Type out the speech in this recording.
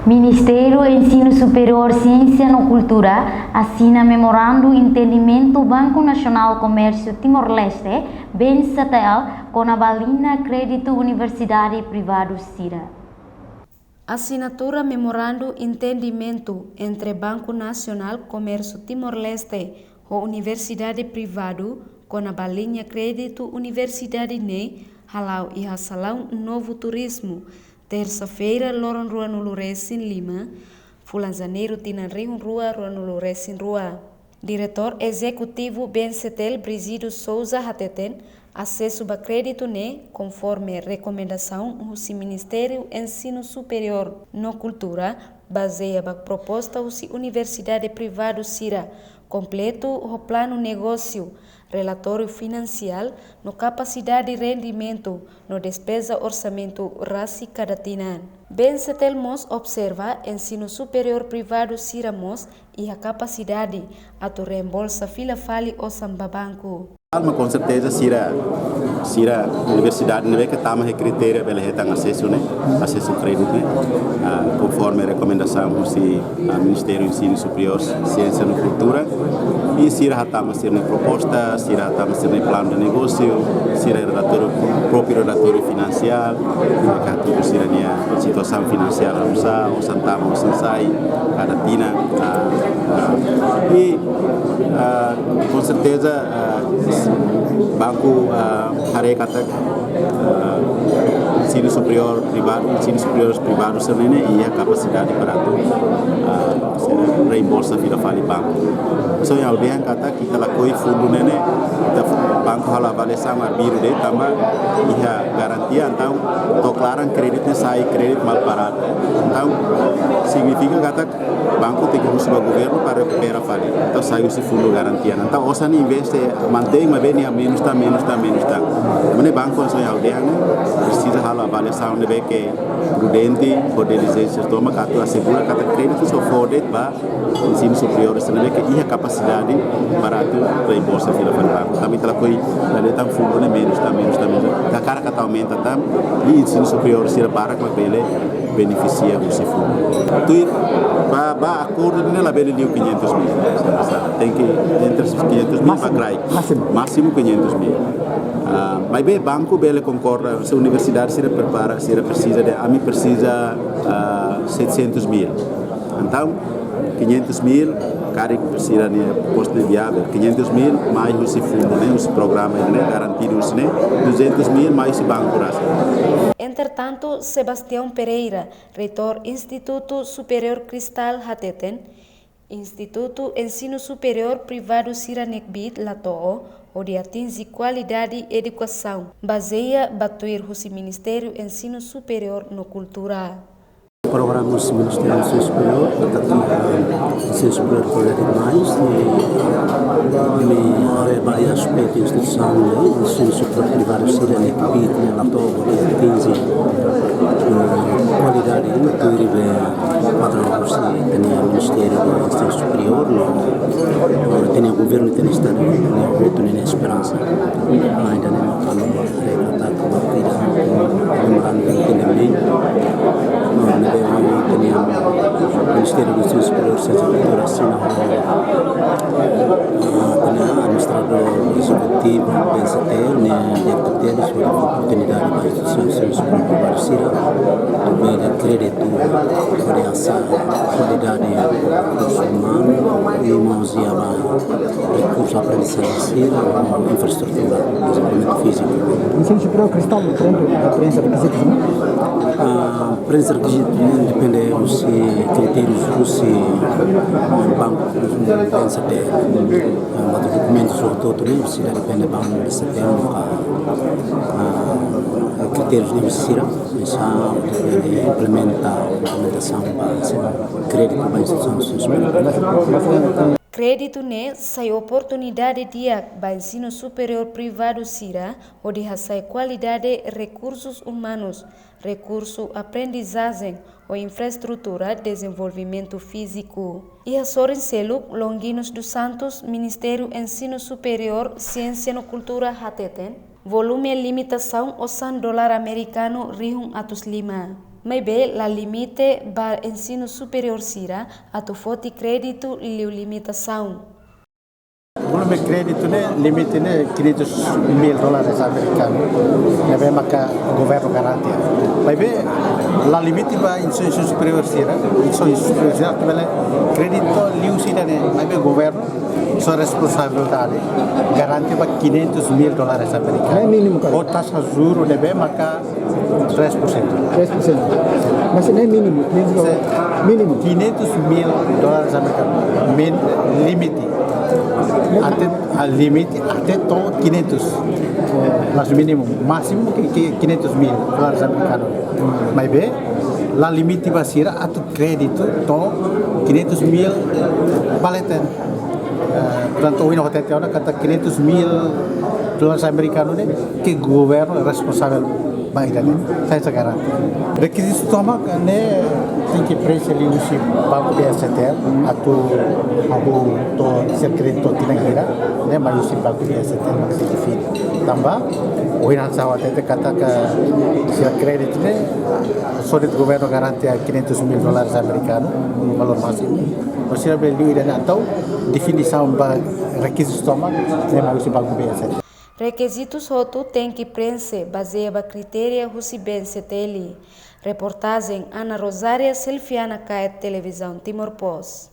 Ministério do Ensino Superior, Ciência e Cultura assina memorando entendimento Banco Nacional Comércio Timor-Leste, BNCTL, com a Balina Crédito Universidade Privado CIRA. Assinatura memorando entendimento entre Banco Nacional Comércio Timor-Leste e Universidade Privado com a Balina Crédito Universidade NE, halau e Salão Novo Turismo. Terça-feira, Loron Rua no Loresin Lima, Fulan Janeiro, Tinan Rio Rua, Rua no Loresin Rua. Diretor Executivo BNCTL, Brigido Souza Hateten, acesso a crédito NE, conforme recomendação do Ministério Ensino Superior no Cultura, baseia a proposta da Universidade Privada CIRA, completo o plano negócio, relatório financeiro, no capacidade de rendimento, no despesa orçamento RACI Cadatinan. BNCTL MOS observa ensino superior privado CIRA MOS e a capacidade a reembolsa fila fali o sambabanco. Com certeza, Sira Universidade não é que está mais critério para ter acesso ao crédito, conforme a recomendação do Ministério do Ensino Superior, Ciência e Cultura. E Sira está a ser uma proposta, Sira está a ser um plano de negócio, Sira é o próprio relatório financeiro, que Sira a situação financeira o Santama, o Sansai, a Latina. E com certeza, Banco Harekata ensino superior privado também e a capacidade para reembolsa fila fali banco. So yang aldean kata kita lakoi fundo nene banco hala avaliação arbiro de tamba iha garantia então declaram crédito sai crédito mal parado. Então significa kata banco tem que usar o governo para recuperar fali. Então sai esse fundo garantia. Então osa ni investe mantém mas bem a menos tá. Mas banco so yang aldean precisa hala avaliação de que prudente poder dizer se toma kata assegura kata crédito só fode para ensino superior também que iha capacidade para reembolsa fila fali banco. Também ela foi tão fundo menos. A cara que aumenta tam e ensino superior se para com ele beneficia o seu fundo. Tu ba acordo nela bele liu 500 mil. Tem que entre 500 mil para crai. Máximo 500 mil. Mas bem banco bele concorda se a universidade se prepara se precisa de a mim precisa 700 mil. Então 500 mil cari precisa de posto viável 500 mil mais o fundo os programas garantidos 200 mil mais o banco. Entretanto, Sebastião Pereira, reitor Instituto Superior Cristal Hateten, Instituto Ensino Superior Privado Siranekbit Latoo, onde atinge qualidade e educação, baseia batuir o Ministério Ensino Superior no Cultura. Programas do Ministério do Ensino Superior, o Ensino Superior colete mais e vários aspectos da instituição, o Ensino Superior Privado Siranekbit Latoo, onde atinge qualidade do padrão do Ministério do Ensino Superior, tem o governo tem estado na esperança, ainda não falou o Ministério do Ensino Superior, Ciência e Cultura assina o administrador executivo do BNCTL, diretor sobre a oportunidade da instituição do Ensino Superior Privado CIRA, de crédito, variação, qualidade do recurso humano, e mãos e recurso aprendizagem CIRA, infraestrutura, desenvolvimento físico. O Ensino Superior Cristal, a prensa requisitos? A prensa requisitos depende dos critérios dos bancos do BNCTL. Os documentos sobre toda a universidade depende do banco do BNCTL, critérios de universidade, isso implementa a implementação para crédito para a instituição do ensino superior. Crédito NE sai oportunidade de para ensino superior privado CIRA, onde sai qualidade recursos humanos, recurso aprendizagem ou infraestrutura, desenvolvimento físico. E a Soren Seluk, Longinos dos Santos, Ministério Ensino Superior, Ciência e Cultura Hateten, volume limitação o $100 americano Rihun Atus Lima. Maybe la limite ba ensino superior sira atu foti crédito liu limitação. Belum crédito né limite né $500,000 americanos. Ya ve maka governo garantia. Mas ve la limite ba instituição superior sira, que vale crédito liu sira né, mas ve governo sua responsabilidade garantia ba $500,000 americanos. É mínimo, cara. O taxa juro né ve maka 3%. 3%. Mas não é mínimo. Mínimo. $500,000 americanos. Limite. Até limite até todo 500. Mas mínimo máximo que $500,000 americanos. Mas bem, la limite basira atau crédito to $500,000 baleten. Portanto, hoje no hotel kata $500,000 americanos né que governo é responsável baik dan saya sekarang. Requisito utama né tem que preencher ali o banco BSTL atau to ser crédito tinangira né mas o banco BSTL mas se define. Tambah hoje nós até kata que se crédito né só do governo garantia $500,000 americanos no valor máximo. Você vai ler dan atau definição ba requisito utama né mas o banco BSTL. Requisitos outros tem que preencher baseado a critério recebência dele. Reportagem Ana Rosária Selfiana Caet Televisão Timor Post.